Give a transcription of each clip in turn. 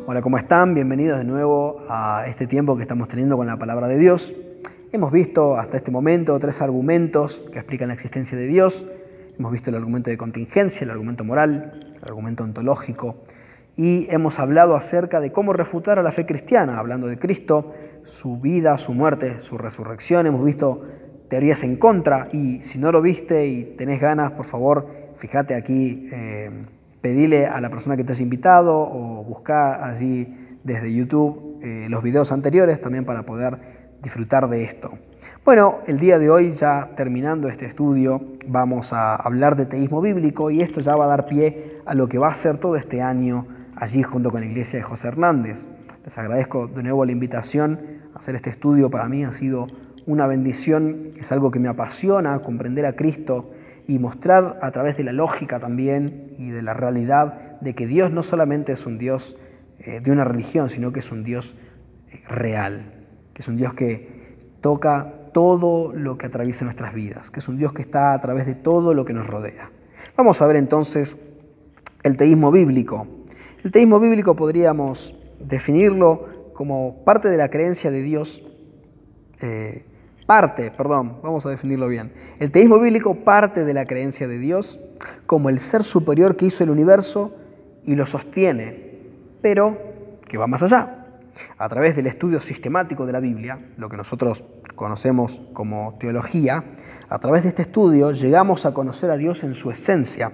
Hola, ¿cómo están? Bienvenidos de nuevo a este tiempo que estamos teniendo con la Palabra de Dios. Hemos visto hasta este momento 3 argumentos que explican la existencia de Dios. Hemos visto el argumento de contingencia, el argumento moral, el argumento ontológico, y hemos hablado acerca de cómo refutar a la fe cristiana, hablando de Cristo, su vida, su muerte, su resurrección. Hemos visto teorías en contra, y si no lo viste y tenés ganas, por favor, fíjate aquí, pedile a la persona que te has invitado o busca allí desde YouTube los videos anteriores también para poder disfrutar de esto. Bueno, el día de hoy, ya terminando este estudio, vamos a hablar de teísmo bíblico, y esto ya va a dar pie a lo que va a ser todo este año allí junto con la iglesia de José Hernández. Les agradezco de nuevo la invitación a hacer este estudio. Para mí ha sido una bendición, es algo que me apasiona, comprender a Cristo y mostrar a través de la lógica también y de la realidad de que Dios no solamente es un Dios de una religión, sino que es un Dios real, que es un Dios que toca todo lo que atraviesa nuestras vidas, que es un Dios que está a través de todo lo que nos rodea. Vamos a ver entonces el teísmo bíblico. El teísmo bíblico podríamos definirlo como parte de la creencia de Dios, vamos a definirlo bien. El teísmo bíblico parte de la creencia de Dios como el ser superior que hizo el universo y lo sostiene, pero que va más allá. A través del estudio sistemático de la Biblia, lo que nosotros conocemos como teología, a través de este estudio llegamos a conocer a Dios en su esencia.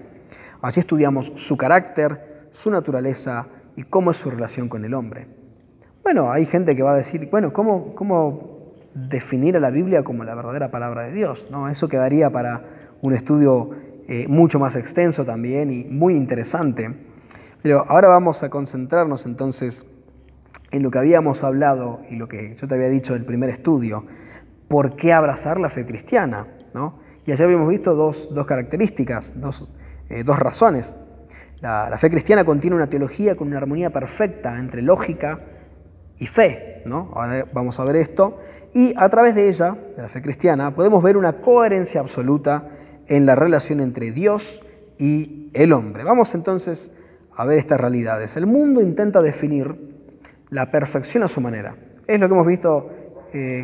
Allí estudiamos su carácter, su naturaleza y cómo es su relación con el hombre. Bueno, hay gente que va a decir, bueno, ¿cómo definir a la Biblia como la verdadera palabra de Dios? ¿No? Eso quedaría para un estudio mucho más extenso también y muy interesante. Pero ahora vamos a concentrarnos entonces en lo que habíamos hablado y lo que yo te había dicho del primer estudio, ¿por qué abrazar la fe cristiana? ¿No? Y allá habíamos visto dos características, dos razones. La fe cristiana contiene una teología con una armonía perfecta entre lógica y fe, ¿no? Ahora vamos a ver esto. Y a través de ella, de la fe cristiana, podemos ver una coherencia absoluta en la relación entre Dios y el hombre. Vamos entonces a ver estas realidades. El mundo intenta definir la perfección a su manera. Es lo que hemos visto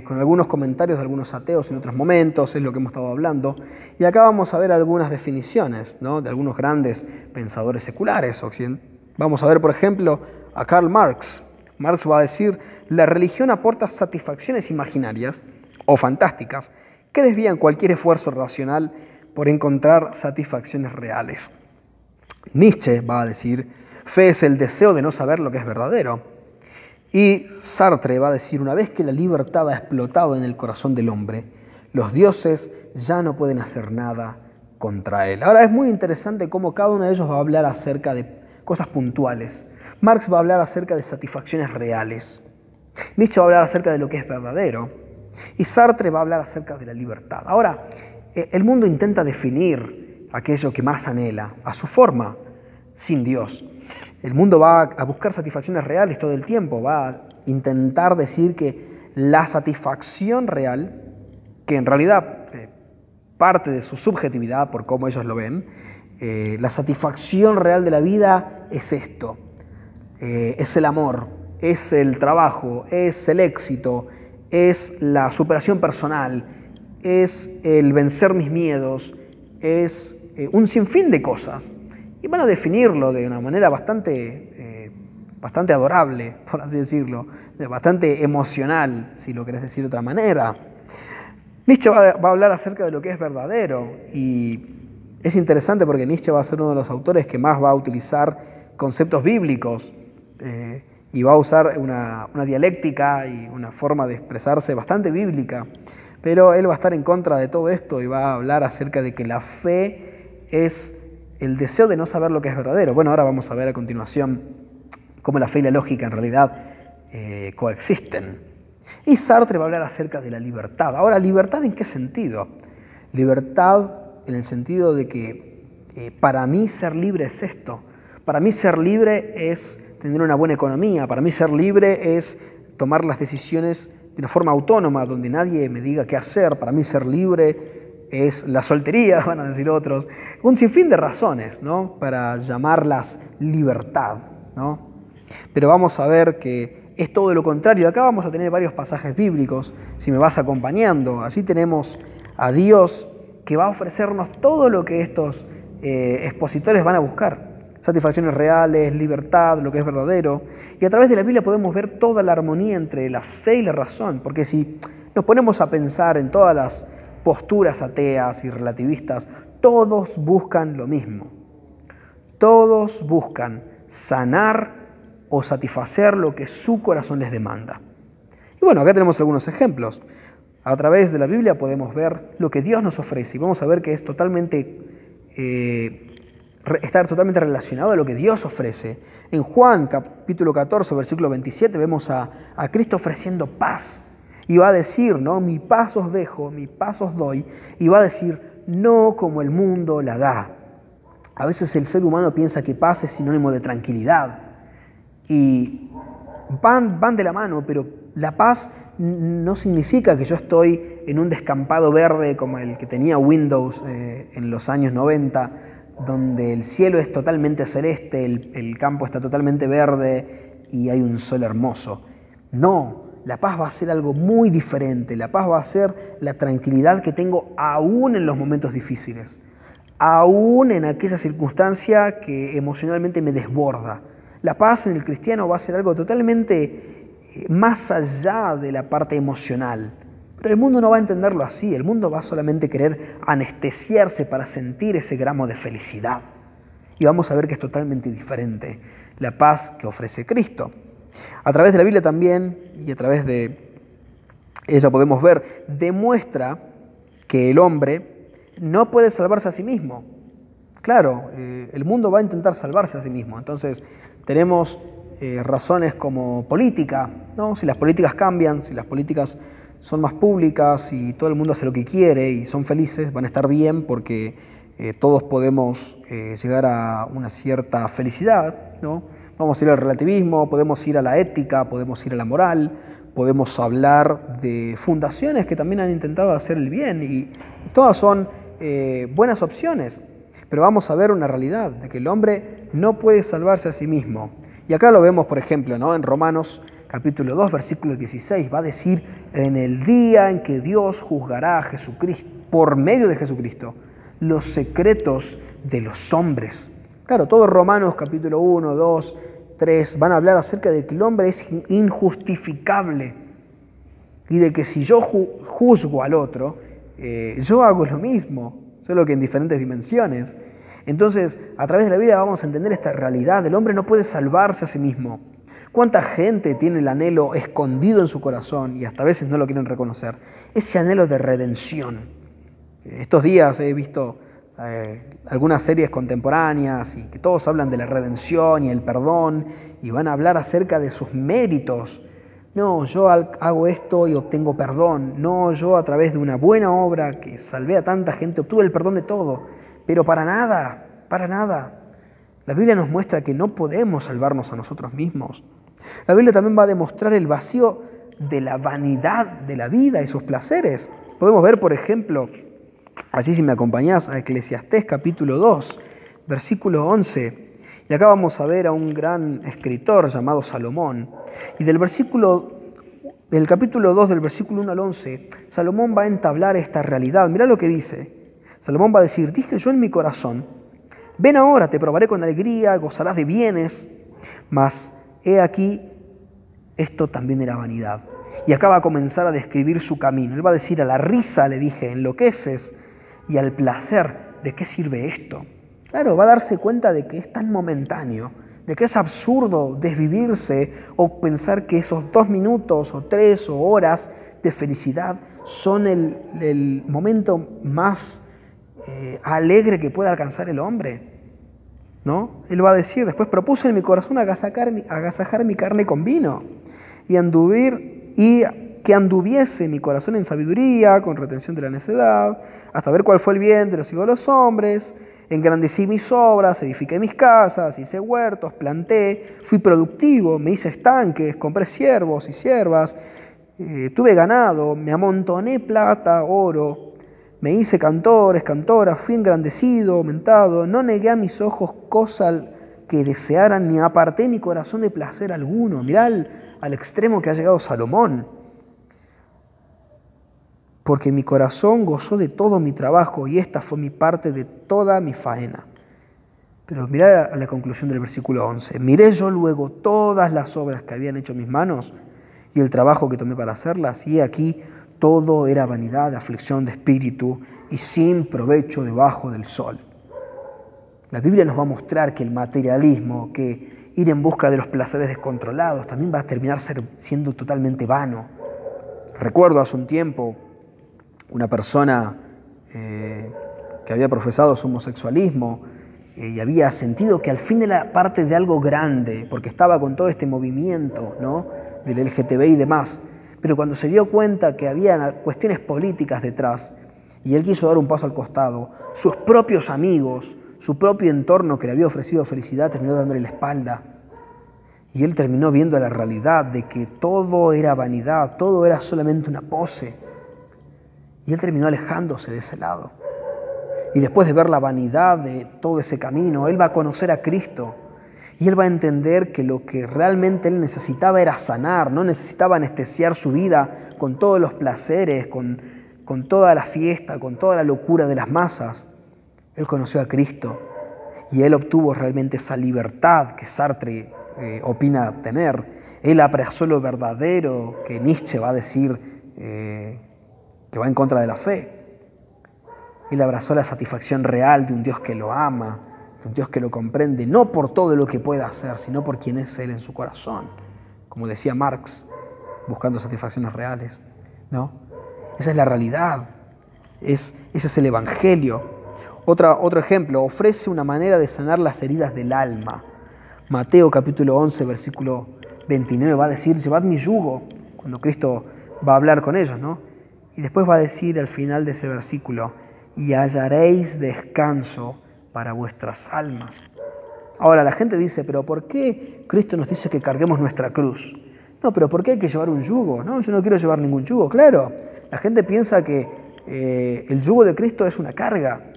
con algunos comentarios de algunos ateos en otros momentos, es lo que hemos estado hablando. Y acá vamos a ver algunas definiciones, ¿no?, de algunos grandes pensadores seculares. Vamos a ver, por ejemplo, a Karl Marx. Marx va a decir: la religión aporta satisfacciones imaginarias o fantásticas que desvían cualquier esfuerzo racional por encontrar satisfacciones reales. Nietzsche va a decir: fe es el deseo de no saber lo que es verdadero. Y Sartre va a decir: una vez que la libertad ha explotado en el corazón del hombre, los dioses ya no pueden hacer nada contra él. Ahora es muy interesante cómo cada uno de ellos va a hablar acerca de cosas puntuales. Marx va a hablar acerca de satisfacciones reales. Nietzsche va a hablar acerca de lo que es verdadero. Y Sartre va a hablar acerca de la libertad. Ahora, el mundo intenta definir aquello que más anhela, a su forma, sin Dios. El mundo va a buscar satisfacciones reales todo el tiempo, va a intentar decir que la satisfacción real, que en realidad parte de su subjetividad por cómo ellos lo ven, la satisfacción real de la vida es esto, es el amor, es el trabajo, es el éxito, es la superación personal, es el vencer mis miedos, es un sinfín de cosas. Y van a definirlo de una manera bastante adorable, por así decirlo, bastante emocional, si lo querés decir de otra manera. Nietzsche va a hablar acerca de lo que es verdadero, y es interesante porque Nietzsche va a ser uno de los autores que más va a utilizar conceptos bíblicos y va a usar una dialéctica y una forma de expresarse bastante bíblica, pero él va a estar en contra de todo esto y va a hablar acerca de que la fe es el deseo de no saber lo que es verdadero. Bueno, ahora vamos a ver a continuación cómo la fe y la lógica en realidad coexisten. Y Sartre va a hablar acerca de la libertad. Ahora, ¿libertad en qué sentido? Libertad en el sentido de que para mí ser libre es esto. Para mí ser libre es tener una buena economía. Para mí ser libre es tomar las decisiones de una forma autónoma, donde nadie me diga qué hacer. Para mí ser libre es la soltería, van a decir otros. Un sinfín de razones, ¿no?, para llamarlas libertad, ¿no? Pero vamos a ver que es todo lo contrario. Acá vamos a tener varios pasajes bíblicos, si me vas acompañando. Allí tenemos a Dios que va a ofrecernos todo lo que estos expositores van a buscar. Satisfacciones reales, libertad, lo que es verdadero. Y a través de la Biblia podemos ver toda la armonía entre la fe y la razón. Porque si nos ponemos a pensar en todas las posturas ateas y relativistas, todos buscan lo mismo. Todos buscan sanar o satisfacer lo que su corazón les demanda. Y bueno, acá tenemos algunos ejemplos. A través de la Biblia podemos ver lo que Dios nos ofrece y vamos a ver que es está totalmente relacionado a lo que Dios ofrece. En Juan capítulo 14, versículo 27, vemos a Cristo ofreciendo paz. Y va a decir, ¿no?, mi paz os dejo, mi paz os doy. Y va a decir, no como el mundo la da. A veces el ser humano piensa que paz es sinónimo de tranquilidad. Y van de la mano, pero la paz no significa que yo estoy en un descampado verde como el que tenía Windows en los años 90, donde el cielo es totalmente celeste, el campo está totalmente verde y hay un sol hermoso. No. La paz va a ser algo muy diferente. La paz va a ser la tranquilidad que tengo aún en los momentos difíciles, aún en aquella circunstancia que emocionalmente me desborda. La paz en el cristiano va a ser algo totalmente más allá de la parte emocional. Pero el mundo no va a entenderlo así. El mundo va a solamente querer anestesiarse para sentir ese gramo de felicidad. Y vamos a ver que es totalmente diferente la paz que ofrece Cristo. A través de la Biblia también, y a través de ella podemos ver, demuestra que el hombre no puede salvarse a sí mismo. Claro, el mundo va a intentar salvarse a sí mismo. Entonces tenemos razones como política, ¿no? Si las políticas cambian, si las políticas son más públicas y todo el mundo hace lo que quiere y son felices, van a estar bien porque todos podemos llegar a una cierta felicidad, ¿no? Vamos a ir al relativismo, podemos ir a la ética, podemos ir a la moral, podemos hablar de fundaciones que también han intentado hacer el bien y todas son buenas opciones, pero vamos a ver una realidad de que el hombre no puede salvarse a sí mismo. Y acá lo vemos, por ejemplo, ¿no? En Romanos capítulo 2, versículo 16, va a decir, en el día en que Dios juzgará a Jesucristo, por medio de Jesucristo, los secretos de los hombres. Claro, todos Romanos capítulo 1, 2, 3 van a hablar acerca de que el hombre es injustificable y de que si yo juzgo al otro, yo hago lo mismo, solo que en diferentes dimensiones. Entonces, a través de la Biblia vamos a entender esta realidad. El hombre no puede salvarse a sí mismo. ¿Cuánta gente tiene el anhelo escondido en su corazón y hasta a veces no lo quieren reconocer? Ese anhelo de redención. Estos días he visto algunas series contemporáneas y que todos hablan de la redención y el perdón y van a hablar acerca de sus méritos. No, yo hago esto y obtengo perdón. No, yo a través de una buena obra que salvé a tanta gente obtuve el perdón de todo. Pero para nada, para nada. La Biblia nos muestra que no podemos salvarnos a nosotros mismos. La Biblia también va a demostrar el vacío de la vanidad de la vida y sus placeres. Podemos ver, por ejemplo, allí si me acompañás a Eclesiastés capítulo 2, versículo 11. Y acá vamos a ver a un gran escritor llamado Salomón. Y del capítulo 2, del versículo 1 al 11, Salomón va a entablar esta realidad. Mirá lo que dice. Salomón va a decir, dije yo en mi corazón, ven ahora, te probaré con alegría, gozarás de bienes, mas he aquí, esto también era vanidad. Y acá va a comenzar a describir su camino. Él va a decir, a la risa le dije, enloqueces, y al placer, ¿de qué sirve esto? Claro, va a darse cuenta de que es tan momentáneo, de que es absurdo desvivirse o pensar que esos 2 minutos o 3 o horas de felicidad son el momento más alegre que pueda alcanzar el hombre, ¿no? Él va a decir, después propuse en mi corazón agasajar mi carne con vino y que anduviese mi corazón en sabiduría, con retención de la necedad, hasta ver cuál fue el bien de los hijos de los hombres. Engrandecí mis obras, edifiqué mis casas, hice huertos, planté, fui productivo, me hice estanques, compré siervos y siervas, tuve ganado, me amontoné plata, oro, me hice cantores, cantoras, fui engrandecido, aumentado, no negué a mis ojos cosa que desearan, ni aparté mi corazón de placer alguno. Mirá al extremo que ha llegado Salomón. Porque mi corazón gozó de todo mi trabajo y esta fue mi parte de toda mi faena. Pero mirá a la conclusión del versículo 11. Miré yo luego todas las obras que habían hecho mis manos y el trabajo que tomé para hacerlas, y aquí todo era vanidad, aflicción de espíritu y sin provecho debajo del sol. La Biblia nos va a mostrar que el materialismo, que ir en busca de los placeres descontrolados, también va a terminar siendo totalmente vano. Recuerdo hace un tiempo una persona que había profesado su homosexualismo y había sentido que al fin era parte de algo grande, porque estaba con todo este movimiento, ¿no?, del LGTBI y demás. Pero cuando se dio cuenta que había cuestiones políticas detrás y él quiso dar un paso al costado, sus propios amigos, su propio entorno que le había ofrecido felicidad terminó dándole la espalda. Y él terminó viendo la realidad de que todo era vanidad, todo era solamente una pose. Y él terminó alejándose de ese lado. Y después de ver la vanidad de todo ese camino, él va a conocer a Cristo. Y él va a entender que lo que realmente él necesitaba era sanar, no necesitaba anestesiar su vida con todos los placeres, con toda la fiesta, con toda la locura de las masas. Él conoció a Cristo y él obtuvo realmente esa libertad que Sartre opina tener. Él abrazó lo verdadero que Nietzsche va a decir que va en contra de la fe. Él abrazó la satisfacción real de un Dios que lo ama, de un Dios que lo comprende, no por todo lo que pueda hacer, sino por quién es Él en su corazón. Como decía Marx, buscando satisfacciones reales, ¿no? Esa es la realidad, ese es el Evangelio. Otro ejemplo, ofrece una manera de sanar las heridas del alma. Mateo capítulo 11, versículo 29 va a decir, llevad mi yugo, cuando Cristo va a hablar con ellos, ¿no? Y después va a decir al final de ese versículo, y hallaréis descanso para vuestras almas. Ahora la gente dice, pero ¿por qué Cristo nos dice que carguemos nuestra cruz? No, pero ¿por qué hay que llevar un yugo? No, yo no quiero llevar ningún yugo. Claro, la gente piensa que el yugo de Cristo es una carga,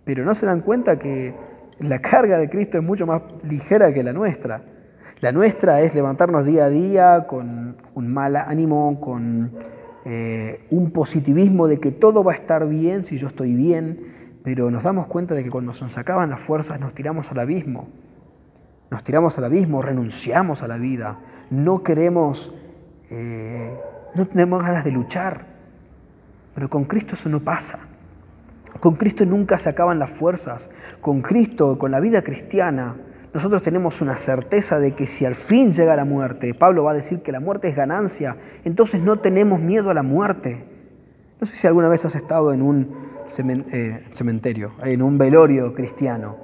pero no se dan cuenta que la carga de Cristo es mucho más ligera que la nuestra. La nuestra es levantarnos día a día con un mal ánimo, con un positivismo de que todo va a estar bien si yo estoy bien, pero nos damos cuenta de que cuando se nos acaban las fuerzas nos tiramos al abismo. Nos tiramos al abismo, renunciamos a la vida, no queremos, no tenemos ganas de luchar. Pero con Cristo eso no pasa. Con Cristo nunca se acaban las fuerzas. Con Cristo, con la vida cristiana, nosotros tenemos una certeza de que si al fin llega la muerte, Pablo va a decir que la muerte es ganancia, entonces no tenemos miedo a la muerte. No sé si alguna vez has estado en un cementerio, en un velorio cristiano.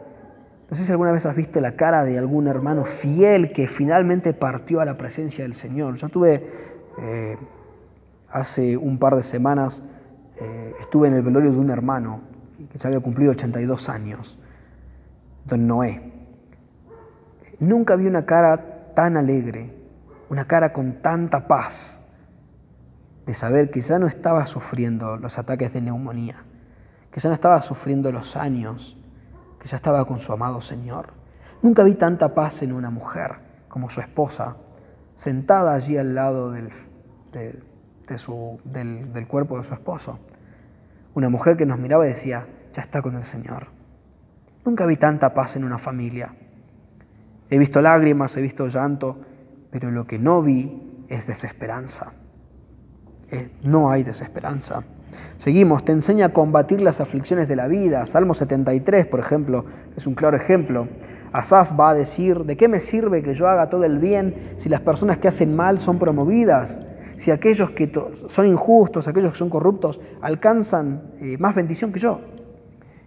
No sé si alguna vez has visto la cara de algún hermano fiel que finalmente partió a la presencia del Señor. Yo tuve, hace un par de semanas, estuve en el velorio de un hermano que ya había cumplido 82 años, don Noé. Nunca vi una cara tan alegre, una cara con tanta paz, de saber que ya no estaba sufriendo los ataques de neumonía, que ya no estaba sufriendo los años, que ya estaba con su amado Señor. Nunca vi tanta paz en una mujer como su esposa, sentada allí al lado del cuerpo de su esposo. Una mujer que nos miraba y decía, ya está con el Señor. Nunca vi tanta paz en una familia. He visto lágrimas, he visto llanto, pero lo que no vi es desesperanza. No hay desesperanza. Seguimos, te enseña a combatir las aflicciones de la vida. Salmo 73, por ejemplo, es un claro ejemplo. Asaf va a decir, ¿de qué me sirve que yo haga todo el bien si las personas que hacen mal son promovidas? Si aquellos que son injustos, aquellos que son corruptos, alcanzan más bendición que yo.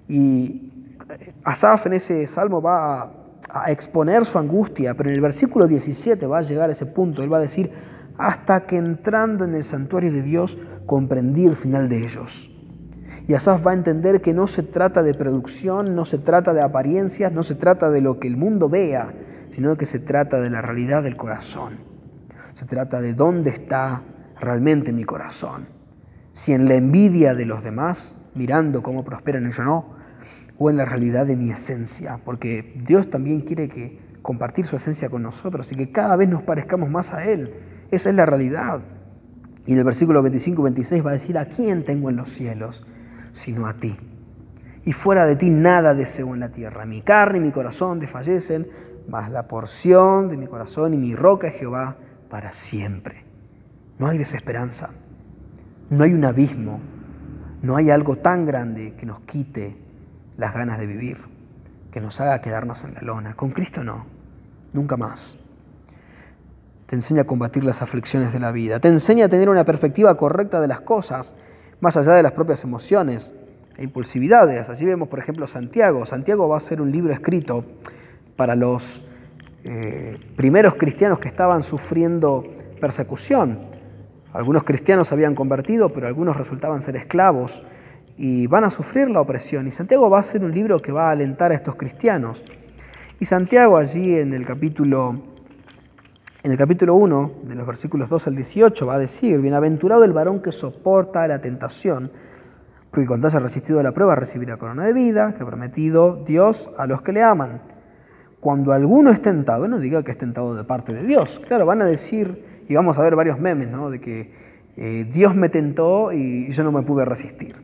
Y Asaf en ese salmo va a exponer su angustia, pero en el versículo 17 va a llegar a ese punto. Él va a decir, hasta que entrando en el santuario de Dios comprendí el final de ellos. Y Asaf va a entender que no se trata de producción, no se trata de apariencias, no se trata de lo que el mundo vea, sino que se trata de la realidad del corazón. Se trata de dónde está realmente mi corazón. Si en la envidia de los demás, mirando cómo prosperan y yo no, o en la realidad de mi esencia, porque Dios también quiere compartir su esencia con nosotros y que cada vez nos parezcamos más a Él. Esa es la realidad. Y en el versículo 25-26 va a decir, ¿a quién tengo en los cielos sino a ti? Y fuera de ti nada deseo en la tierra. Mi carne y mi corazón desfallecen, mas la porción de mi corazón y mi roca es Jehová para siempre. No hay desesperanza, no hay un abismo, no hay algo tan grande que nos quite las ganas de vivir, que nos haga quedarnos en la lona. Con Cristo no, nunca más. Te enseña a combatir las aflicciones de la vida, te enseña a tener una perspectiva correcta de las cosas, más allá de las propias emociones e impulsividades. Allí vemos, por ejemplo, Santiago. Santiago va a ser un libro escrito para los primeros cristianos que estaban sufriendo persecución. Algunos cristianos se habían convertido, pero algunos resultaban ser esclavos y van a sufrir la opresión. Y Santiago va a ser un libro que va a alentar a estos cristianos. Y Santiago allí en el capítulo 1, de los versículos 2 al 18, va a decir, bienaventurado el varón que soporta la tentación, porque cuando haya resistido la prueba recibirá corona de vida, que ha prometido Dios a los que le aman. Cuando alguno es tentado, no diga que es tentado de parte de Dios. Claro, van a decir, y vamos a ver varios memes, ¿no?, de que Dios me tentó y yo no me pude resistir,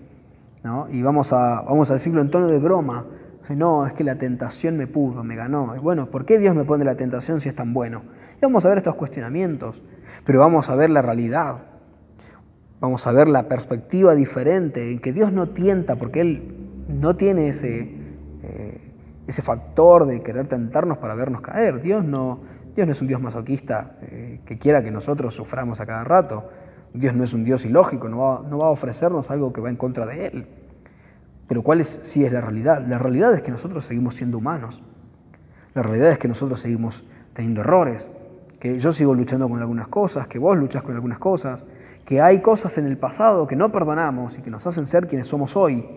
¿no? Y vamos a decirlo en tono de broma. No, es que la tentación me pudo, me ganó. Y bueno, ¿por qué Dios me pone la tentación si es tan bueno? Y vamos a ver estos cuestionamientos, pero vamos a ver la realidad. Vamos a ver la perspectiva diferente, en que Dios no tienta, porque Él no tiene ese factor de querer tentarnos para vernos caer. Dios no es un Dios masoquista que quiera que nosotros suframos a cada rato. Dios no es un Dios ilógico, no va a ofrecernos algo que va en contra de Él. Pero ¿cuál sí es la realidad? La realidad es que nosotros seguimos siendo humanos. La realidad es que nosotros seguimos teniendo errores, que yo sigo luchando con algunas cosas, que vos luchás con algunas cosas, que hay cosas en el pasado que no perdonamos y que nos hacen ser quienes somos hoy.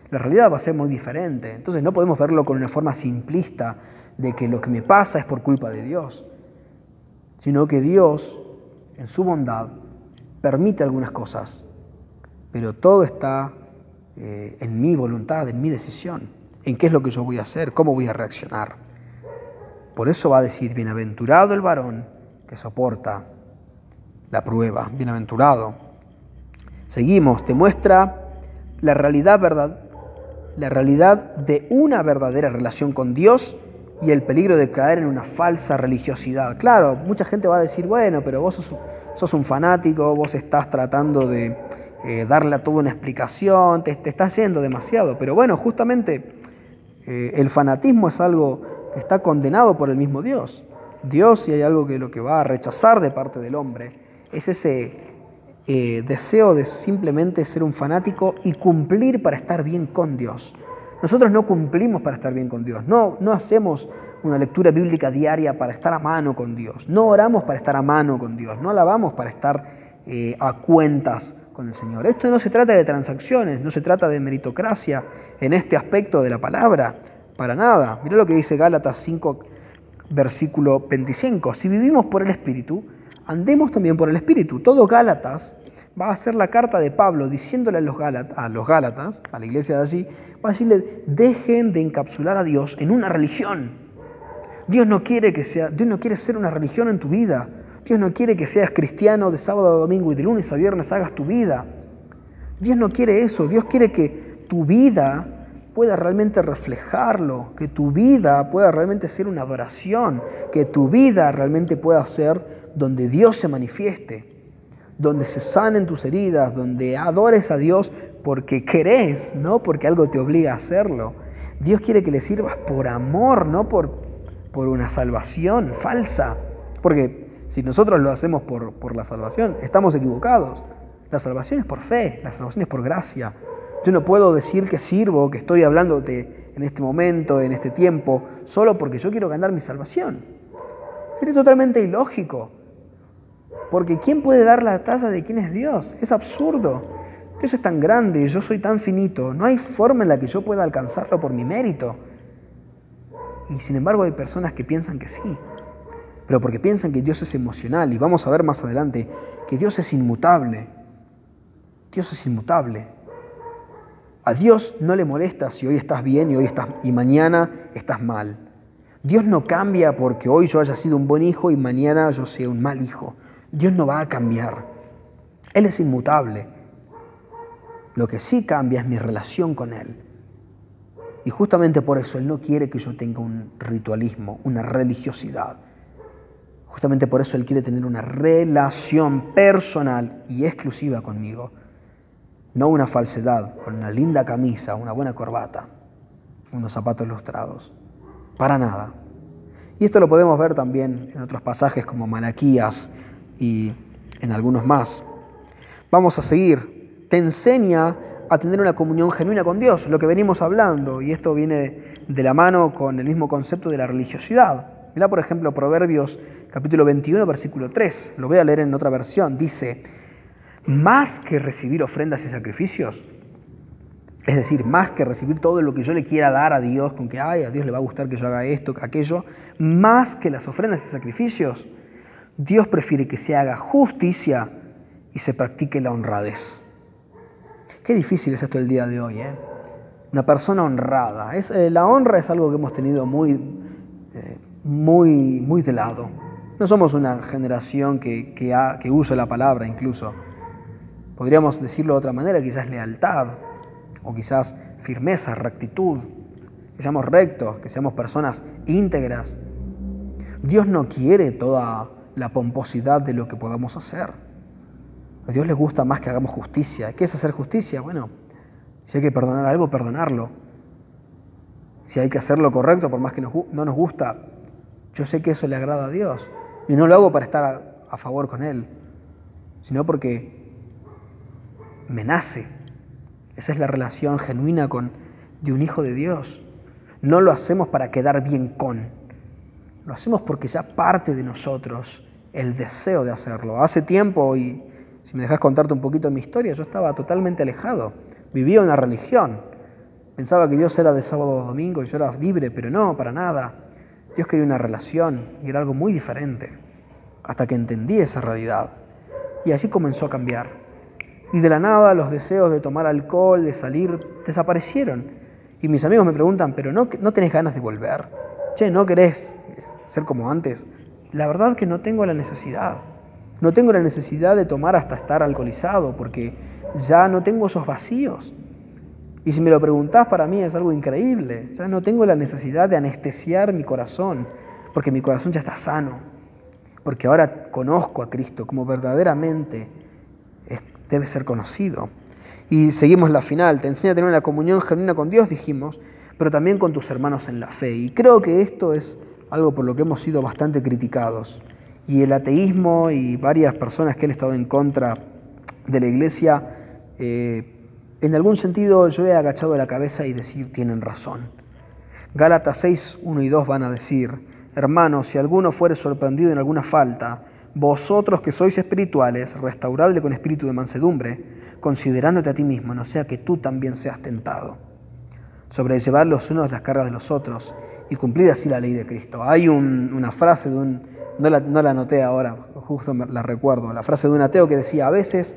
La realidad va a ser muy diferente. Entonces no podemos verlo con una forma simplista de que lo que me pasa es por culpa de Dios, sino que Dios, en su bondad, permite algunas cosas, pero todo está en mi voluntad, en mi decisión, en qué es lo que yo voy a hacer, cómo voy a reaccionar. Por eso va a decir, bienaventurado el varón que soporta la prueba, bienaventurado. Seguimos, te muestra la realidad de una verdadera relación con Dios y el peligro de caer en una falsa religiosidad. Claro, mucha gente va a decir, bueno, pero vos sos un fanático, vos estás tratando de darle a todo una explicación, te estás yendo demasiado. Pero bueno, justamente el fanatismo es algo que está condenado por el mismo Dios. Dios, si hay algo que lo que va a rechazar de parte del hombre, es ese deseo de simplemente ser un fanático y cumplir para estar bien con Dios. Nosotros no cumplimos para estar bien con Dios, no hacemos una lectura bíblica diaria para estar a mano con Dios, no oramos para estar a mano con Dios, no alabamos para estar a cuentas con el Señor. Esto no se trata de transacciones, no se trata de meritocracia en este aspecto de la palabra, para nada. Mirá lo que dice Gálatas 5, versículo 25. Si vivimos por el Espíritu, andemos también por el Espíritu. Todo Gálatas va a ser la carta de Pablo diciéndole a los Gálatas, a la iglesia de allí, va a decirle, dejen de encapsular a Dios en una religión. Dios no quiere ser una religión en tu vida. Dios no quiere que seas cristiano de sábado a domingo y de lunes a viernes hagas tu vida. Dios no quiere eso. Dios quiere que tu vida pueda realmente reflejarlo, que tu vida pueda realmente ser una adoración, que tu vida realmente pueda ser donde Dios se manifieste, donde se sanen tus heridas, donde adores a Dios porque querés, no porque algo te obliga a hacerlo. Dios quiere que le sirvas por amor, no por una salvación falsa. Porque si nosotros lo hacemos por la salvación, estamos equivocados. La salvación es por fe, la salvación es por gracia. Yo no puedo decir que sirvo, que estoy hablándote en este momento, en este tiempo, solo porque yo quiero ganar mi salvación. Sería totalmente ilógico. Porque ¿quién puede dar la talla de quién es Dios? Es absurdo. Dios es tan grande, yo soy tan finito, no hay forma en la que yo pueda alcanzarlo por mi mérito. Y sin embargo hay personas que piensan que sí, pero porque piensan que Dios es emocional, y vamos a ver más adelante que Dios es inmutable. Dios es inmutable. A Dios no le molesta si hoy estás bien y mañana estás mal. Dios no cambia porque hoy yo haya sido un buen hijo y mañana yo sea un mal hijo. Dios no va a cambiar. Él es inmutable. Lo que sí cambia es mi relación con Él. Y justamente por eso Él no quiere que yo tenga un ritualismo, una religiosidad. Justamente por eso Él quiere tener una relación personal y exclusiva conmigo. No una falsedad, con una linda camisa, una buena corbata, unos zapatos lustrados. Para nada. Y esto lo podemos ver también en otros pasajes como Malaquías y en algunos más. Vamos a seguir. Te enseña a tener una comunión genuina con Dios, lo que venimos hablando, y esto viene de la mano con el mismo concepto de la religiosidad. Mirá, por ejemplo, Proverbios capítulo 21, versículo 3. Lo voy a leer en otra versión. Dice, más que recibir ofrendas y sacrificios, es decir, más que recibir todo lo que yo le quiera dar a Dios, con que a Dios le va a gustar que yo haga esto, aquello, más que las ofrendas y sacrificios, Dios prefiere que se haga justicia y se practique la honradez. Qué difícil es esto el día de hoy, ¿eh? Una persona honrada. La honra es algo que hemos tenido muy de lado. No somos una generación que use la palabra incluso. Podríamos decirlo de otra manera, quizás lealtad, o quizás firmeza, rectitud, que seamos rectos, que seamos personas íntegras. Dios no quiere toda la pomposidad de lo que podamos hacer. A Dios le gusta más que hagamos justicia. ¿Qué es hacer justicia? Bueno, si hay que perdonar algo, perdonarlo. Si hay que hacer lo correcto, por más que no nos gusta, yo sé que eso le agrada a Dios. Y no lo hago para estar a favor con Él, sino porque me nace. Esa es la relación genuina de un hijo de Dios. No lo hacemos para quedar bien con. lo hacemos porque ya parte de nosotros el deseo de hacerlo. Hace tiempo, y si me dejas contarte un poquito de mi historia, yo estaba totalmente alejado. Vivía una religión. Pensaba que Dios era de sábado a domingo y yo era libre, pero no, para nada. Dios quería una relación y era algo muy diferente. Hasta que entendí esa realidad. Y así comenzó a cambiar. Y de la nada los deseos de tomar alcohol, de salir, desaparecieron. Y mis amigos me preguntan, ¿pero no tenés ganas de volver? Che, ¿no querés ser como antes? La verdad que no tengo la necesidad. No tengo la necesidad de tomar hasta estar alcoholizado, porque ya no tengo esos vacíos. Y si me lo preguntás, para mí es algo increíble. Ya no tengo la necesidad de anestesiar mi corazón, porque mi corazón ya está sano. Porque ahora conozco a Cristo como verdaderamente debe ser conocido. Y seguimos la final. Te enseña a tener una comunión genuina con Dios, dijimos, pero también con tus hermanos en la fe. Y creo que esto es algo por lo que hemos sido bastante criticados. Y el ateísmo y varias personas que han estado en contra de la iglesia, en algún sentido yo he agachado la cabeza y decir, tienen razón. Gálatas 6, 1 y 2 van a decir, hermanos, si alguno fuere sorprendido en alguna falta, vosotros que sois espirituales, restauradle con espíritu de mansedumbre, considerándote a ti mismo, no sea que tú también seas tentado. Sobrellevar los unos las cargas de los otros y cumplir así la ley de Cristo. Hay una frase no la anoté ahora, justo la recuerdo, la frase de un ateo que decía, a veces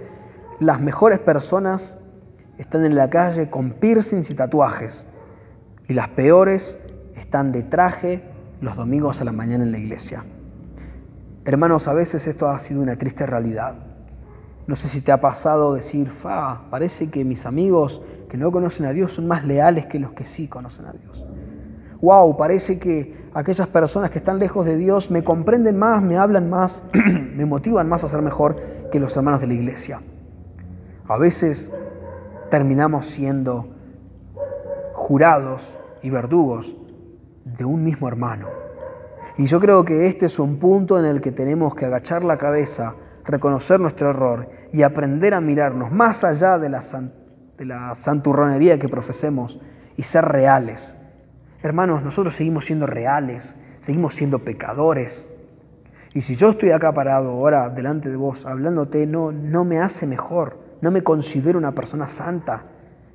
las mejores personas están en la calle con piercings y tatuajes y las peores están de traje los domingos a la mañana en la iglesia. Hermanos, a veces esto ha sido una triste realidad. No sé si te ha pasado decir, parece que mis amigos que no conocen a Dios son más leales que los que sí conocen a Dios. Wow, parece que aquellas personas que están lejos de Dios me comprenden más, me hablan más, me motivan más a ser mejor que los hermanos de la iglesia. A veces terminamos siendo jurados y verdugos de un mismo hermano. Y yo creo que este es un punto en el que tenemos que agachar la cabeza, reconocer nuestro error y aprender a mirarnos más allá de la santurronería que profesemos y ser reales. Hermanos, nosotros seguimos siendo reales, seguimos siendo pecadores. Y si yo estoy acá parado ahora delante de vos hablándote, no me hace mejor, no me considero una persona santa,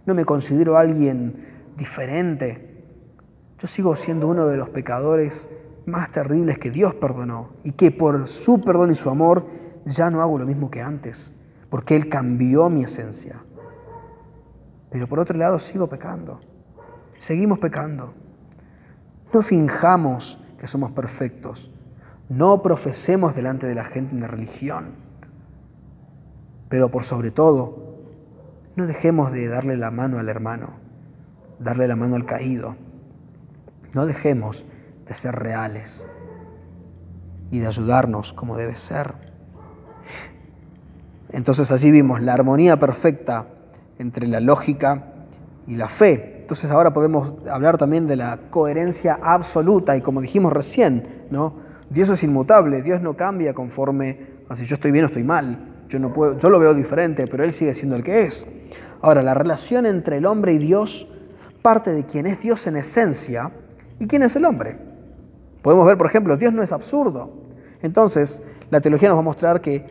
no me considero alguien diferente. Yo sigo siendo uno de los pecadores más terribles que Dios perdonó y que por su perdón y su amor ya no hago lo mismo que antes, porque Él cambió mi esencia. Pero por otro lado sigo pecando, seguimos pecando. No finjamos que somos perfectos, no profesemos delante de la gente una religión, pero por sobre todo, no dejemos de darle la mano al hermano, darle la mano al caído. No dejemos de ser reales y de ayudarnos como debe ser. Entonces allí vimos la armonía perfecta entre la lógica y la fe. Entonces ahora podemos hablar también de la coherencia absoluta y como dijimos recién, ¿no? Dios es inmutable, Dios no cambia conforme a si yo estoy bien o estoy mal. Yo lo veo diferente, pero Él sigue siendo el que es. Ahora, la relación entre el hombre y Dios parte de quién es Dios en esencia y quién es el hombre. Podemos ver, por ejemplo, Dios no es absurdo. Entonces, la teología nos va a mostrar que,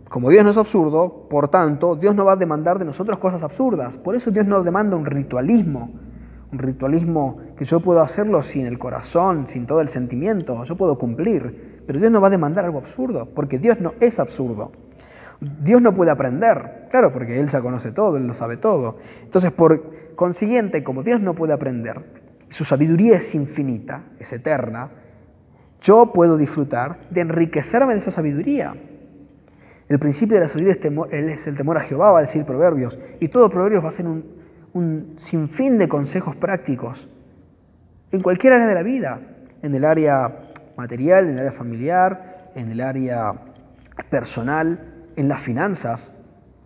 como Dios no es absurdo, por tanto, Dios no va a demandar de nosotros cosas absurdas. Por eso Dios no demanda un ritualismo que yo puedo hacerlo sin el corazón, sin todo el sentimiento, yo puedo cumplir. Pero Dios no va a demandar algo absurdo, porque Dios no es absurdo. Dios no puede aprender, claro, porque Él ya conoce todo, Él lo sabe todo. Entonces, por consiguiente, como Dios no puede aprender, su sabiduría es infinita, es eterna, yo puedo disfrutar de enriquecerme de esa sabiduría. El principio de la sabiduría es el temor a Jehová, va a decir Proverbios, y todo Proverbios va a ser un sinfín de consejos prácticos en cualquier área de la vida, en el área material, en el área familiar, en el área personal, en las finanzas,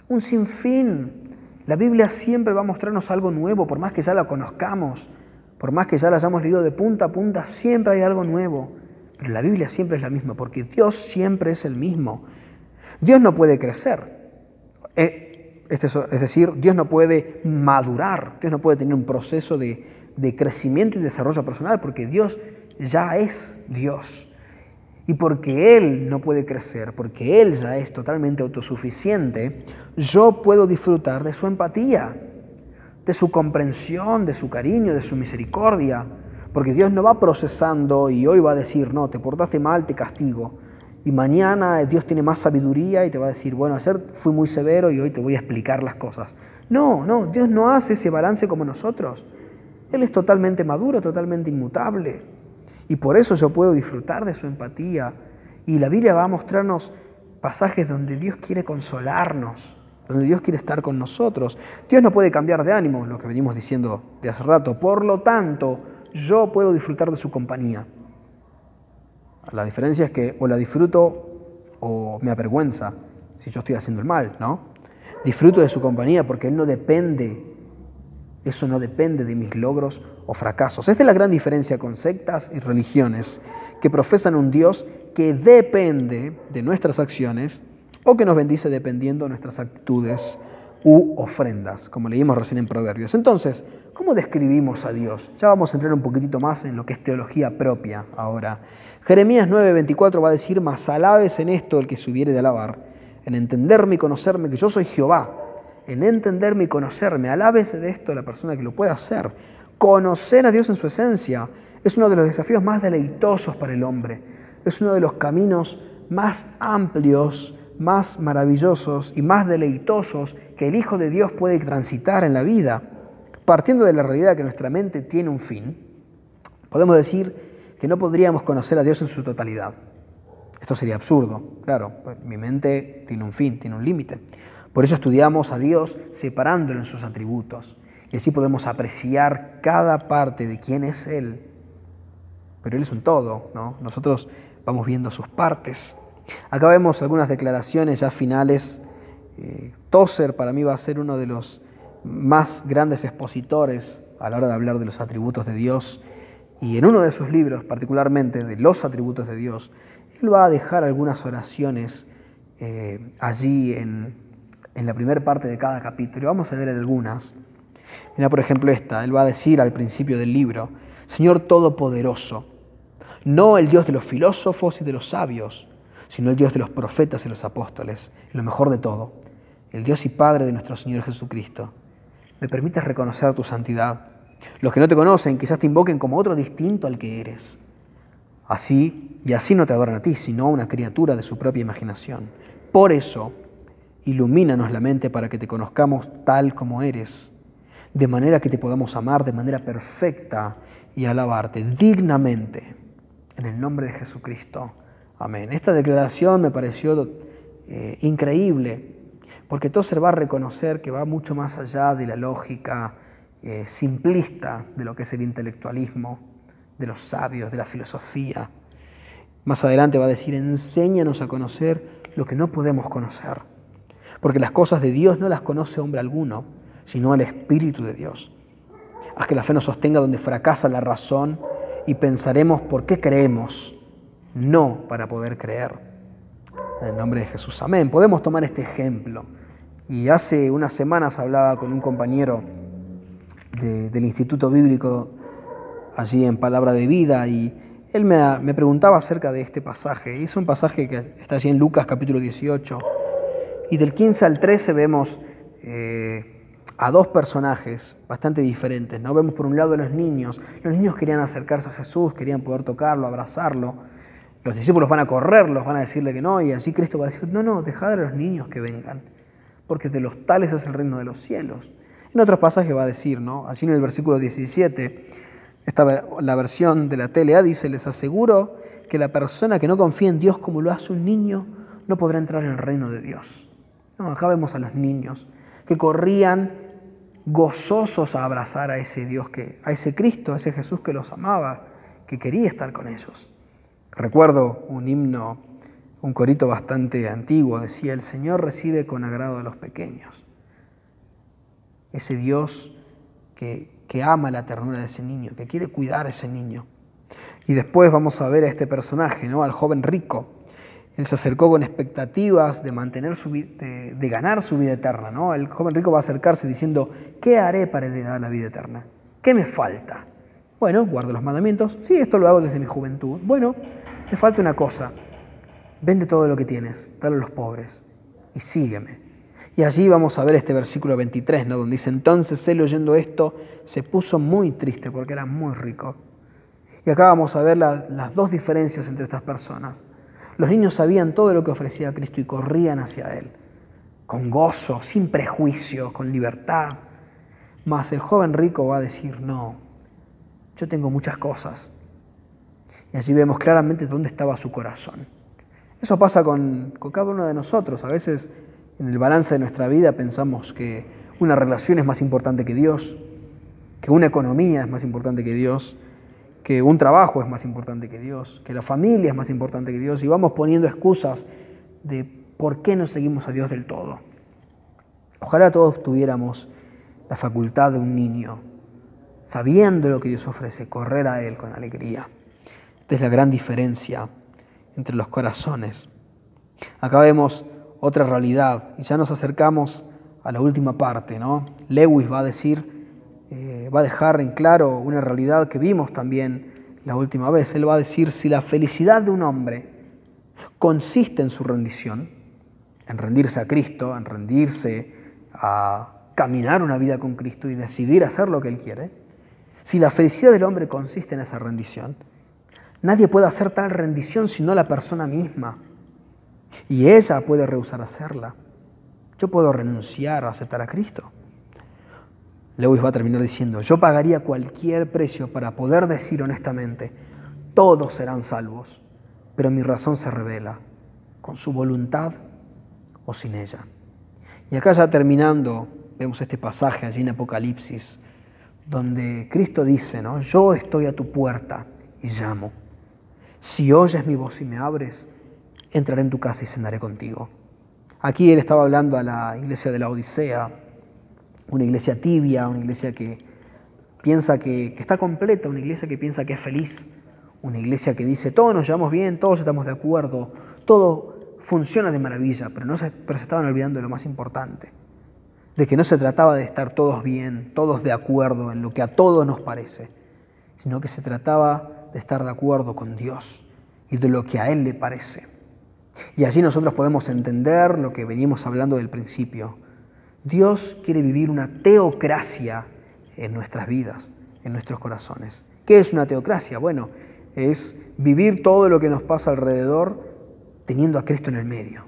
un sinfín. La Biblia siempre va a mostrarnos algo nuevo, por más que ya la conozcamos, por más que ya la hayamos leído de punta a punta, siempre hay algo nuevo. Pero la Biblia siempre es la misma, porque Dios siempre es el mismo. Dios no puede crecer, es decir, Dios no puede madurar, Dios no puede tener un proceso de crecimiento y desarrollo personal, porque Dios ya es Dios. Y porque Él no puede crecer, porque Él ya es totalmente autosuficiente, yo puedo disfrutar de su empatía, de su comprensión, de su cariño, de su misericordia. Porque Dios no va procesando y hoy va a decir, no, te portaste mal, te castigo. Y mañana Dios tiene más sabiduría y te va a decir, bueno, ayer fui muy severo y hoy te voy a explicar las cosas. No, Dios no hace ese balance como nosotros. Él es totalmente maduro, totalmente inmutable. Y por eso yo puedo disfrutar de su empatía. Y la Biblia va a mostrarnos pasajes donde Dios quiere consolarnos, donde Dios quiere estar con nosotros. Dios no puede cambiar de ánimo, lo que venimos diciendo de hace rato. Por lo tanto, yo puedo disfrutar de su compañía. La diferencia es que o la disfruto o me avergüenza si yo estoy haciendo el mal, ¿no? Disfruto de su compañía porque Él no depende, eso no depende de mis logros o fracasos. Esta es la gran diferencia con sectas y religiones que profesan un Dios que depende de nuestras acciones o que nos bendice dependiendo de nuestras actitudes u ofrendas, como leímos recién en Proverbios. Entonces, ¿cómo describimos a Dios? Ya vamos a entrar un poquitito más en lo que es teología propia ahora. Jeremías 9:24 va a decir, mas alabes en esto el que se hubiere de alabar, en entenderme y conocerme que yo soy Jehová, en entenderme y conocerme, alábese de esto la persona que lo pueda hacer. Conocer a Dios en su esencia es uno de los desafíos más deleitosos para el hombre, es uno de los caminos más amplios, más maravillosos y más deleitosos que el Hijo de Dios puede transitar en la vida. Partiendo de la realidad que nuestra mente tiene un fin, podemos decir que no podríamos conocer a Dios en su totalidad. Esto sería absurdo, claro, mi mente tiene un fin, tiene un límite. Por eso estudiamos a Dios separándolo en sus atributos y así podemos apreciar cada parte de quién es Él. Pero Él es un todo, ¿no? Nosotros vamos viendo sus partes. Acá vemos algunas declaraciones ya finales. Tozer para mí va a ser uno de los más grandes expositores a la hora de hablar de los atributos de Dios. Y en uno de sus libros, particularmente de los atributos de Dios, él va a dejar algunas oraciones allí en la primera parte de cada capítulo. Y vamos a ver algunas. Mira, por ejemplo, esta. Él va a decir al principio del libro, Señor Todopoderoso, no el Dios de los filósofos y de los sabios, sino el Dios de los profetas y los apóstoles, y lo mejor de todo, el Dios y Padre de nuestro Señor Jesucristo. ¿Me permites reconocer tu santidad? Los que no te conocen quizás te invoquen como otro distinto al que eres. Así no te adoran a ti, sino a una criatura de su propia imaginación. Por eso, ilumínanos la mente para que te conozcamos tal como eres, de manera que te podamos amar de manera perfecta y alabarte dignamente. En el nombre de Jesucristo. Amén. Esta declaración me pareció increíble, porque Tozer va a reconocer que va mucho más allá de la lógica simplista de lo que es el intelectualismo, de los sabios, de la filosofía. Más adelante va a decir, enséñanos a conocer lo que no podemos conocer, porque las cosas de Dios no las conoce hombre alguno, sino el Espíritu de Dios. Haz que la fe nos sostenga donde fracasa la razón y pensaremos por qué creemos, no para poder creer. En el nombre de Jesús, amén. Podemos tomar este ejemplo. Y hace unas semanas hablaba con un compañero del Instituto Bíblico allí en Palabra de Vida y él me preguntaba acerca de este pasaje. Y es un pasaje que está allí en Lucas capítulo 18. Y del 15 al 13 vemos a dos personajes bastante diferentes, ¿no? Vemos por un lado a los niños. Los niños querían acercarse a Jesús, querían poder tocarlo, abrazarlo. Los discípulos van a correrlos, van a decirle que no, y así Cristo va a decir, no, dejad a los niños que vengan, porque de los tales es el reino de los cielos. En otros pasajes va a decir, ¿no? Allí en el versículo 17, la versión de la TLA dice, les aseguro que la persona que no confía en Dios como lo hace un niño, no podrá entrar en el reino de Dios. No, acá vemos a los niños que corrían gozosos a abrazar a ese Dios, a ese Cristo, a ese Jesús que los amaba, que quería estar con ellos. Recuerdo un himno, un corito bastante antiguo, decía, el Señor recibe con agrado a los pequeños. Ese Dios que ama la ternura de ese niño, que quiere cuidar a ese niño. Y después vamos a ver a este personaje, ¿no? Al joven rico. Él se acercó con expectativas de mantener de ganar su vida eterna, ¿no? El joven rico va a acercarse diciendo, ¿qué haré para heredar la vida eterna? ¿Qué me falta? Bueno, guardo los mandamientos. Sí, esto lo hago desde mi juventud. Bueno, te falta una cosa. Vende todo lo que tienes, dale a los pobres y sígueme. Y allí vamos a ver este versículo 23, ¿no? Donde dice, entonces él oyendo esto se puso muy triste porque era muy rico. Y acá vamos a ver las dos diferencias entre estas personas. Los niños sabían todo lo que ofrecía Cristo y corrían hacia Él, con gozo, sin prejuicio, con libertad. Mas el joven rico va a decir, no, yo tengo muchas cosas. Y allí vemos claramente dónde estaba su corazón. Eso pasa con cada uno de nosotros. A veces en el balance de nuestra vida pensamos que una relación es más importante que Dios, que una economía es más importante que Dios, que un trabajo es más importante que Dios, que la familia es más importante que Dios, y vamos poniendo excusas de por qué no seguimos a Dios del todo. Ojalá todos tuviéramos la facultad de un niño, sabiendo lo que Dios ofrece, correr a Él con alegría. Esta es la gran diferencia entre los corazones. Acá vemos otra realidad, y ya nos acercamos a la última parte, ¿no? Lewis va a decir, va a dejar en claro una realidad que vimos también la última vez. Él va a decir, si la felicidad de un hombre consiste en su rendición, en rendirse a Cristo, en rendirse a caminar una vida con Cristo y decidir hacer lo que Él quiere, si la felicidad del hombre consiste en esa rendición, nadie puede hacer tal rendición sino la persona misma. Y ella puede rehusar hacerla. Yo puedo renunciar a aceptar a Cristo. Lewis va a terminar diciendo, yo pagaría cualquier precio para poder decir honestamente, todos serán salvos, pero mi razón se revela, con su voluntad o sin ella. Y acá ya terminando, vemos este pasaje allí en Apocalipsis, donde Cristo dice, ¿no? Yo estoy a tu puerta y llamo. Si oyes mi voz y me abres, entraré en tu casa y cenaré contigo. Aquí él estaba hablando a la iglesia de la Odisea, una iglesia tibia, una iglesia que piensa que está completa, una iglesia que piensa que es feliz, una iglesia que dice, todos nos llevamos bien, todos estamos de acuerdo, todo funciona de maravilla, pero se estaban olvidando de lo más importante, de que no se trataba de estar todos bien, todos de acuerdo en lo que a todos nos parece, sino que se trataba de estar de acuerdo con Dios y de lo que a Él le parece. Y allí nosotros podemos entender lo que veníamos hablando del principio. Dios quiere vivir una teocracia en nuestras vidas, en nuestros corazones. ¿Qué es una teocracia? Bueno, es vivir todo lo que nos pasa alrededor teniendo a Cristo en el medio,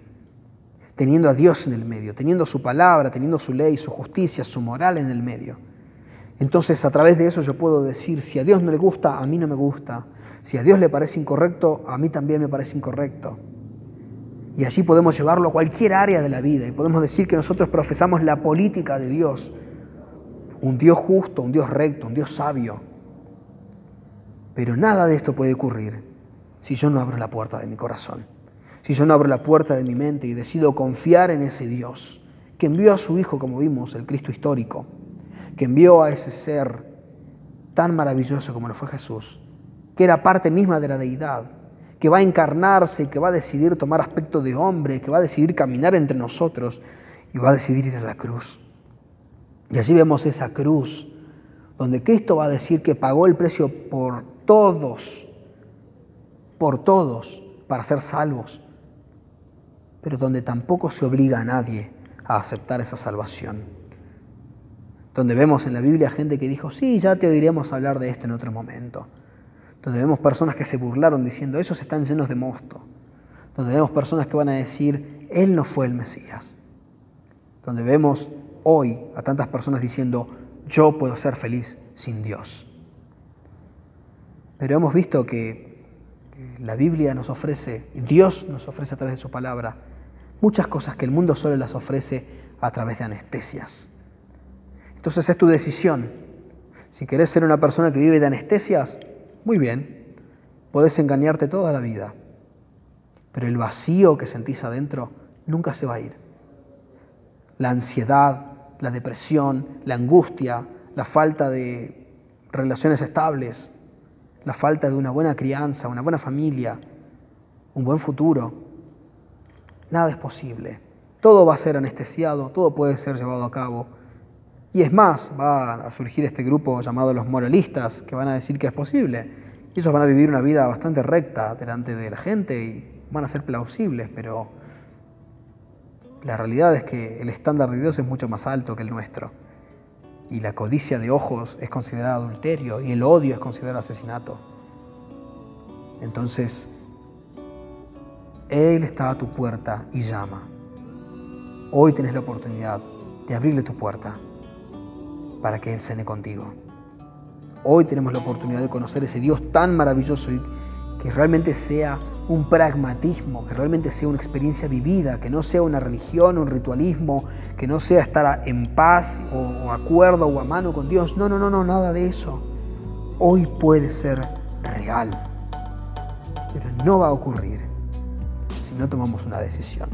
teniendo a Dios en el medio, teniendo su palabra, teniendo su ley, su justicia, su moral en el medio. Entonces, a través de eso yo puedo decir, si a Dios no le gusta, a mí no me gusta. Si a Dios le parece incorrecto, a mí también me parece incorrecto. Y allí podemos llevarlo a cualquier área de la vida y podemos decir que nosotros profesamos la política de Dios, un Dios justo, un Dios recto, un Dios sabio. Pero nada de esto puede ocurrir si yo no abro la puerta de mi corazón, si yo no abro la puerta de mi mente y decido confiar en ese Dios que envió a su Hijo, como vimos, el Cristo histórico, que envió a ese ser tan maravilloso como lo fue Jesús, que era parte misma de la deidad, que va a encarnarse y que va a decidir tomar aspecto de hombre, que va a decidir caminar entre nosotros y va a decidir ir a la cruz. Y allí vemos esa cruz, donde Cristo va a decir que pagó el precio por todos, para ser salvos, pero donde tampoco se obliga a nadie a aceptar esa salvación. Donde vemos en la Biblia gente que dijo, sí, ya te oiremos hablar de esto en otro momento. Donde vemos personas que se burlaron diciendo, esos están llenos de mosto. Donde vemos personas que van a decir, Él no fue el Mesías. Donde vemos hoy a tantas personas diciendo, yo puedo ser feliz sin Dios. Pero hemos visto que la Biblia nos ofrece, Dios nos ofrece a través de su palabra, muchas cosas que el mundo solo las ofrece a través de anestesias. Entonces es tu decisión. Si querés ser una persona que vive de anestesias, muy bien, podés engañarte toda la vida, pero el vacío que sentís adentro nunca se va a ir. La ansiedad, la depresión, la angustia, la falta de relaciones estables, la falta de una buena crianza, una buena familia, un buen futuro, nada es posible. Todo va a ser anestesiado, todo puede ser llevado a cabo, Y es más, va a surgir este grupo llamado los moralistas, que van a decir que es posible. Y ellos van a vivir una vida bastante recta delante de la gente y van a ser plausibles, pero la realidad es que el estándar de Dios es mucho más alto que el nuestro. Y la codicia de ojos es considerada adulterio y el odio es considerado asesinato. Entonces, Él está a tu puerta y llama. Hoy tienes la oportunidad de abrirle tu puerta para que Él cene contigo. Hoy tenemos la oportunidad de conocer ese Dios tan maravilloso y que realmente sea un pragmatismo, que realmente sea una experiencia vivida, que no sea una religión, un ritualismo, que no sea estar en paz o acuerdo o a mano con Dios. No, nada de eso. Hoy puede ser real, pero no va a ocurrir si no tomamos una decisión.